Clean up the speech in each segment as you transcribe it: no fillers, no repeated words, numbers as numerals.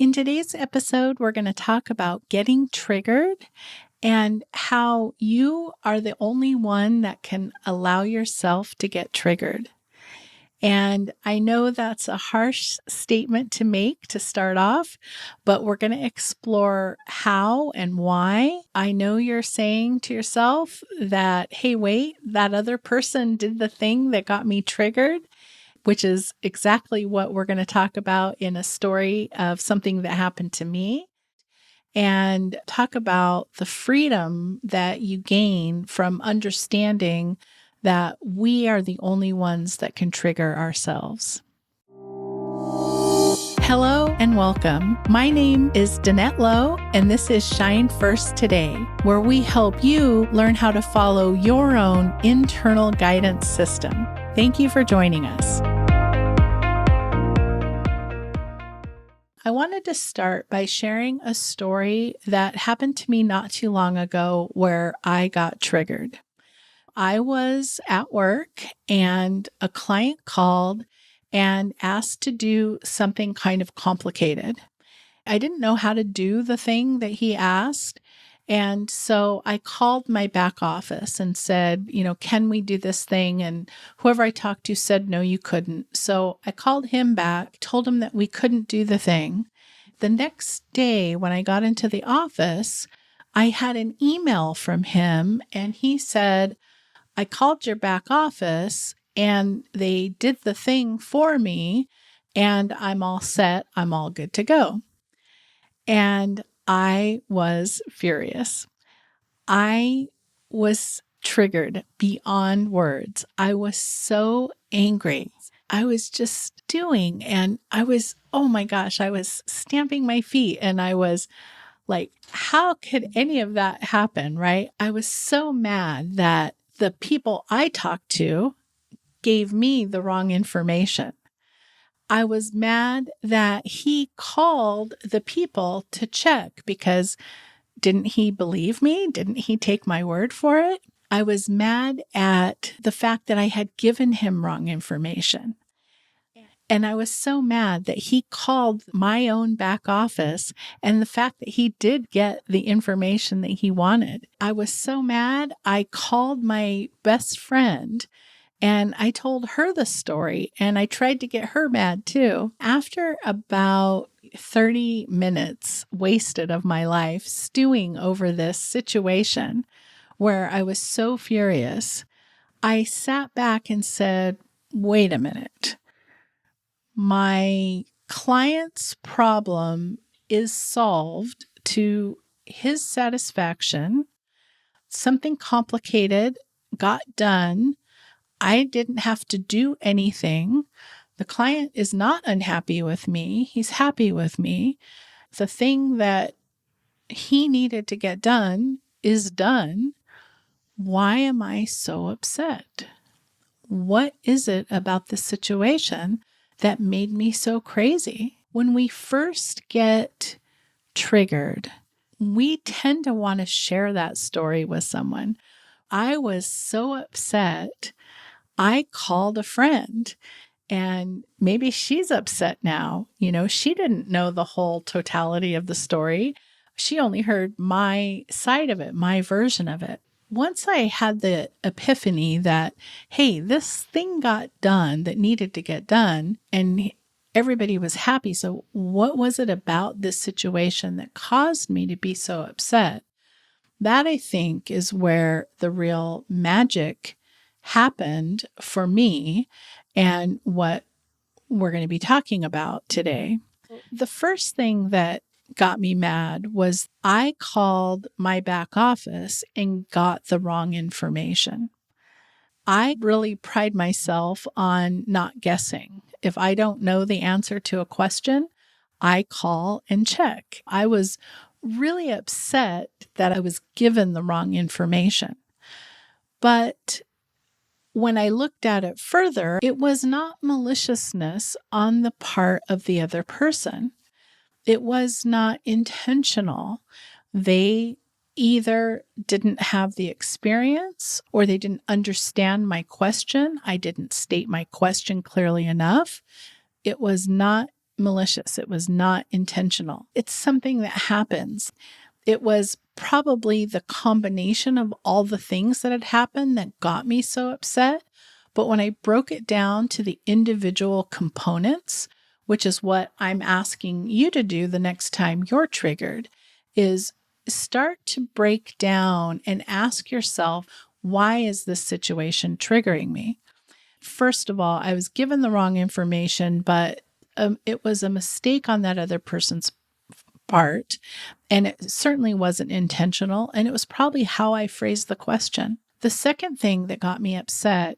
In today's episode, we're going to talk about getting triggered and how you are the only one that can allow yourself to get triggered. And I know that's a harsh statement to make to start off, but we're going to explore how and why. I know you're saying to yourself that, hey, wait, that other person did the thing that got me triggered, which is exactly what we're going to talk about in a story of something that happened to me, and talk about the freedom that you gain from understanding that we are the only ones that can trigger ourselves. Hello and welcome. My name is Danette Lowe, and this is Shine First Today, where we help you learn how to follow your own internal guidance system. Thank you for joining us. I wanted to start by sharing a story that happened to me not too long ago where I got triggered. I was at work and a client called and asked to do something kind of complicated. I didn't know how to do the thing that he asked. And so I called my back office and said, can we do this thing? And whoever I talked to said, no, you couldn't. So I called him back, told him that we couldn't do the thing. The next day when I got into the office, I had an email from him and he said, I called your back office and they did the thing for me and I'm all set. I'm all good to go. And I was furious. I was triggered beyond words. I was so angry. I was just doing, and I was, oh my gosh, I was stamping my feet and I was like, how could any of that happen, right? I was so mad that the people I talked to gave me the wrong information. I was mad that he called the people to check because didn't he believe me? Didn't he take my word for it? I was mad at the fact that I had given him wrong information. And I was so mad that he called my own back office and the fact that he did get the information that he wanted. I was so mad. I called my best friend and I told her the story and I tried to get her mad too. After about 30 minutes wasted of my life stewing over this situation where I was so furious, I sat back and said, wait a minute. My client's problem is solved to his satisfaction. Something complicated got done. I didn't have to do anything. The client is not unhappy with me. He's happy with me. The thing that he needed to get done is done. Why am I so upset? What is it about this situation that made me so crazy? When we first get triggered, we tend to want to share that story with someone. I was so upset. I called a friend and maybe she's upset now. She didn't know the whole totality of the story. She only heard my side of it, my version of it. Once I had the epiphany that, hey, this thing got done that needed to get done and everybody was happy. So what was it about this situation that caused me to be so upset? That, I think, is where the real magic happened for me and what we're going to be talking about today. The first thing that got me mad was I called my back office and got the wrong information. I really pride myself on not guessing. If I don't know the answer to a question, I call and check. I was really upset that I was given the wrong information. But when I looked at it further, it was not maliciousness on the part of the other person. It was not intentional. They either didn't have the experience or they didn't understand my question. I didn't state my question clearly enough. It was not malicious. It was not intentional. It's something that happens. It was probably the combination of all the things that had happened that got me so upset. But when I broke it down to the individual components, which is what I'm asking you to do the next time you're triggered, is start to break down and ask yourself, why is this situation triggering me? First of all, I was given the wrong information, but it was a mistake on that other person's part. And it certainly wasn't intentional. And it was probably how I phrased the question. The second thing that got me upset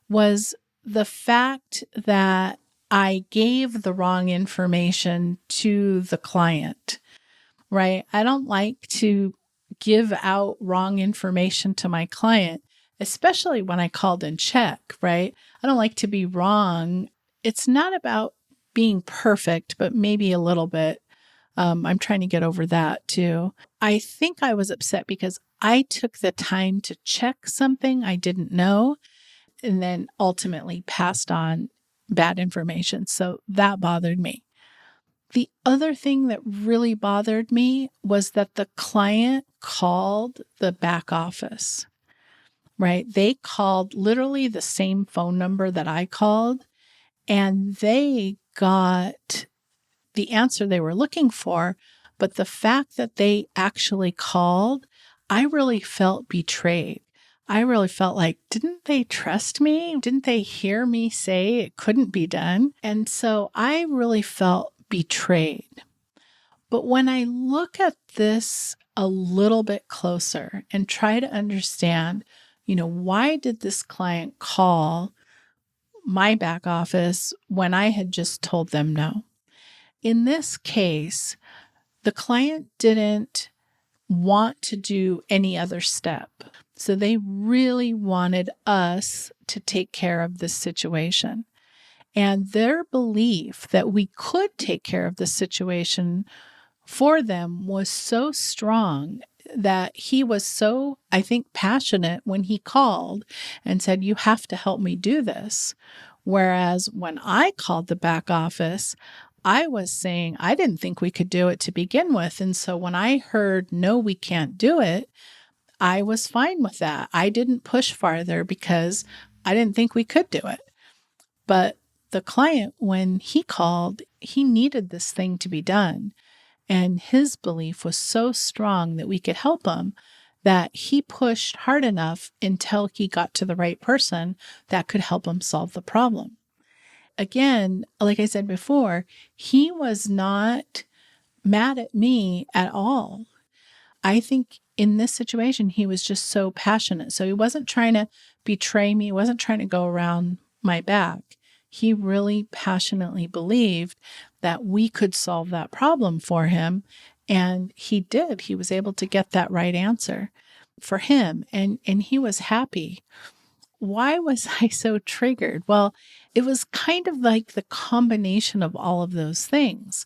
was the fact that I gave the wrong information to the client, right? I don't like to give out wrong information to my client, especially when I called in check, right? I don't like to be wrong. It's not about being perfect, but maybe a little bit. I'm trying to get over that too. I think I was upset because I took the time to check something I didn't know and then ultimately passed on bad information. So that bothered me. The other thing that really bothered me was that the client called the back office, right? They called literally the same phone number that I called, and they got the answer they were looking for. But the fact that they actually called, I really felt betrayed. I really felt like, didn't they trust me? Didn't they hear me say it couldn't be done? And so I really felt betrayed. But when I look at this a little bit closer and try to understand, why did this client call my back office when I had just told them no? In this case, the client didn't want to do any other step. So they really wanted us to take care of this situation. And their belief that we could take care of the situation for them was so strong that he was so, I think, passionate when he called and said, you have to help me do this. Whereas when I called the back office, I was saying I didn't think we could do it to begin with. And so when I heard, no, we can't do it, I was fine with that. I didn't push farther because I didn't think we could do it. But the client, when he called, he needed this thing to be done. And his belief was so strong that we could help him that he pushed hard enough until he got to the right person that could help him solve the problem. Again, like I said before, he was not mad at me at all. I think in this situation, he was just so passionate. So he wasn't trying to betray me. He wasn't trying to go around my back. He really passionately believed that we could solve that problem for him. And he did. He was able to get that right answer for him. And he was happy. Why was I so triggered? Well, it was kind of like the combination of all of those things.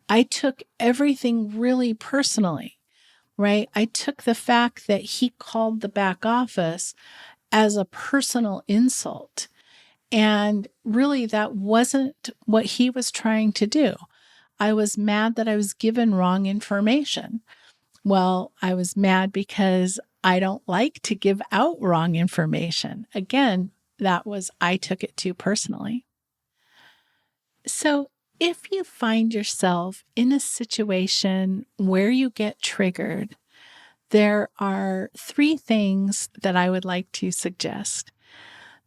I took everything really personally, right? I took the fact that he called the back office as a personal insult. And really, that wasn't what he was trying to do. I was mad that I was given wrong information. Well, I was mad because I don't like to give out wrong information. Again, I took it too personally. So if you find yourself in a situation where you get triggered, there are 3 things that I would like to suggest.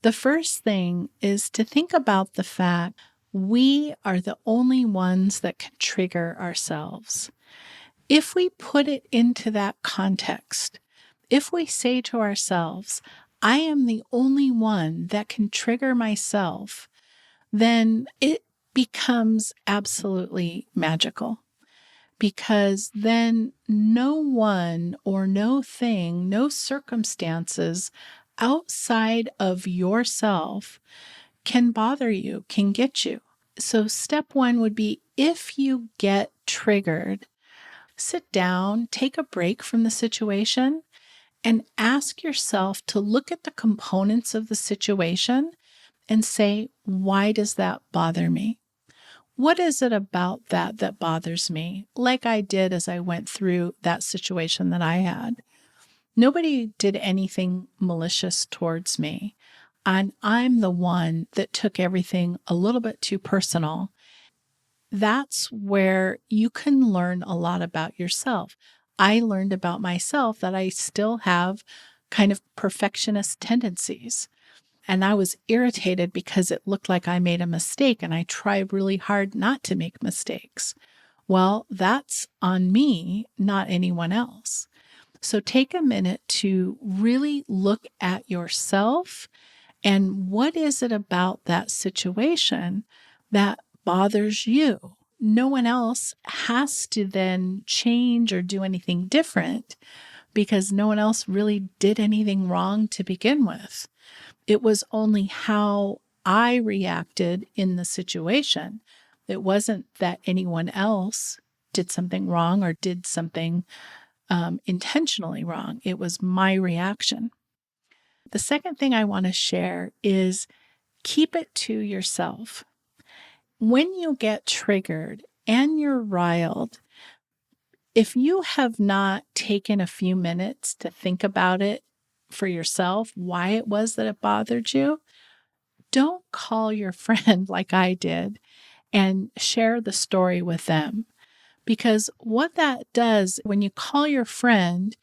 The first thing is to think about the fact we are the only ones that can trigger ourselves. If we put it into that context, if we say to ourselves, I am the only one that can trigger myself, then it becomes absolutely magical. Because then no one or no thing, no circumstances outside of yourself can bother you, can get you. So step 1 would be, if you get triggered, sit down, take a break from the situation, and ask yourself to look at the components of the situation and say, why does that bother me? What is it about that that bothers me? Like I did as I went through that situation that I had. Nobody did anything malicious towards me. And I'm the one that took everything a little bit too personal. That's where you can learn a lot about yourself. I learned about myself that I still have kind of perfectionist tendencies. And I was irritated because it looked like I made a mistake and I tried really hard not to make mistakes. Well, that's on me, not anyone else. So take a minute to really look at yourself and what is it about that situation that bothers you? No one else has to then change or do anything different because no one else really did anything wrong to begin with. It was only how I reacted in the situation. It wasn't that anyone else did something wrong or did something intentionally wrong. It was my reaction. The second thing I want to share is keep it to yourself. When you get triggered and you're riled, if you have not taken a few minutes to think about it for yourself, why it was that it bothered you, don't call your friend like I did and share the story with them. Because what that does when you call your friend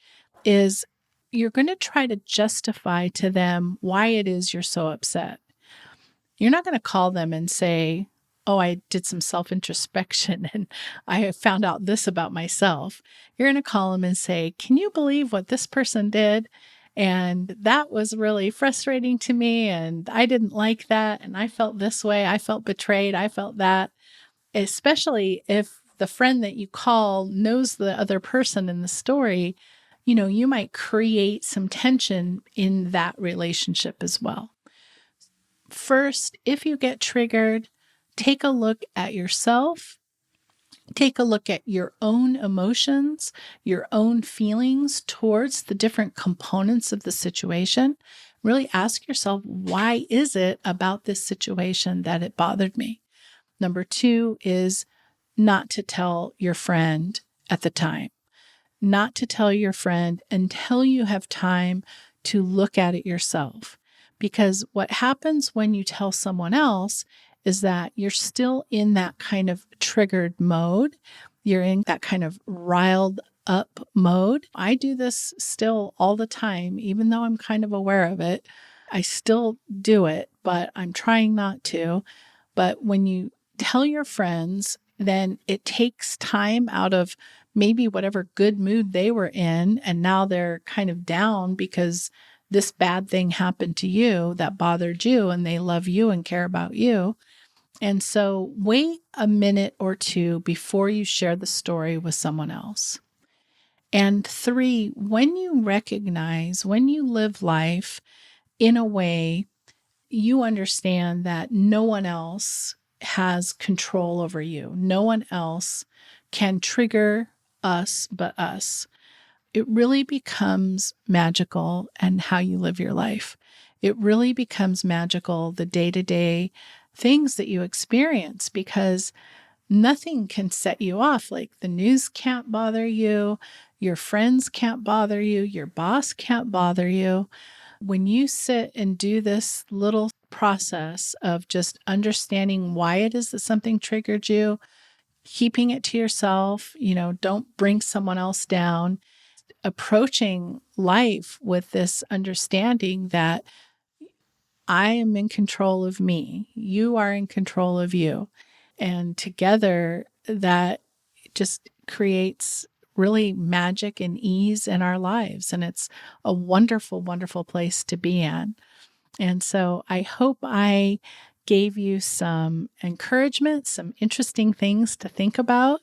is you're going to try to justify to them why it is you're so upset. You're not going to call them and say, oh, I did some self introspection and I found out this about myself. You're going to call them and say, can you believe what this person did? And that was really frustrating to me. And I didn't like that. And I felt this way. I felt betrayed. I felt that, especially if the friend that you call knows the other person in the story. You might create some tension in that relationship as well. First, if you get triggered, take a look at yourself. Take a look at your own emotions, your own feelings towards the different components of the situation. Really ask yourself, why is it about this situation that it bothered me? Number two is not to tell your friend at the time. Not to tell your friend until you have time to look at it yourself. Because what happens when you tell someone else is that you're still in that kind of triggered mode. You're in that kind of riled up mode. I do this still all the time, even though I'm kind of aware of it. I still do it, but I'm trying not to. But when you tell your friends, then it takes time out of maybe whatever good mood they were in, and now they're kind of down because this bad thing happened to you that bothered you, and they love you and care about you. And so wait a minute or two before you share the story with someone else. And three, when you recognize, when you live life in a way you understand that no one else has control over you. No one else can trigger us but us. It really becomes magical and how you live your life. It really becomes magical, the day-to-day things that you experience, because nothing can set you off. Like the news can't bother you, your friends can't bother you, your boss can't bother you. When you sit and do this little process of just understanding why it is that something triggered you, keeping it to yourself, don't bring someone else down, approaching life with this understanding that I am in control of me, you are in control of you. And together that just creates really magic and ease in our lives. And it's a wonderful, wonderful place to be in. And so I hope I gave you some encouragement, some interesting things to think about.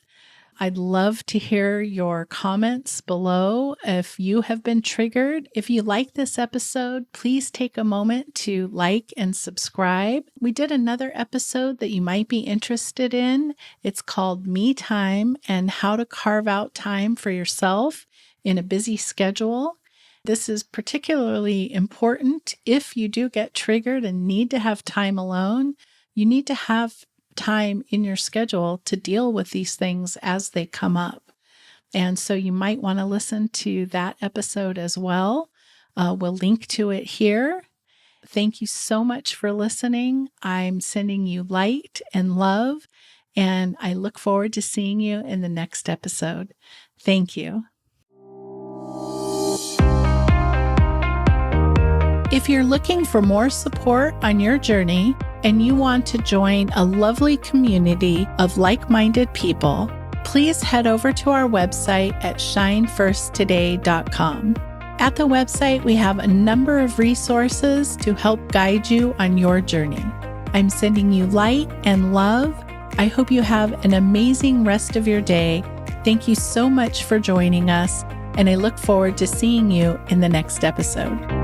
I'd love to hear your comments below if you have been triggered. If you like this episode, please take a moment to like and subscribe. We did another episode that you might be interested in. It's called Me Time and How to Carve Out Time for Yourself in a Busy Schedule. This is particularly important if you do get triggered and need to have time alone. You need to have time in your schedule to deal with these things as they come up. And so you might want to listen to that episode as well. We'll link to it here. Thank you so much for listening. I'm sending you light and love, and I look forward to seeing you in the next episode. Thank you. If you're looking for more support on your journey and you want to join a lovely community of like-minded people, please head over to our website at shinefirsttoday.com. At the website, we have a number of resources to help guide you on your journey. I'm sending you light and love. I hope you have an amazing rest of your day. Thank you so much for joining us, and I look forward to seeing you in the next episode.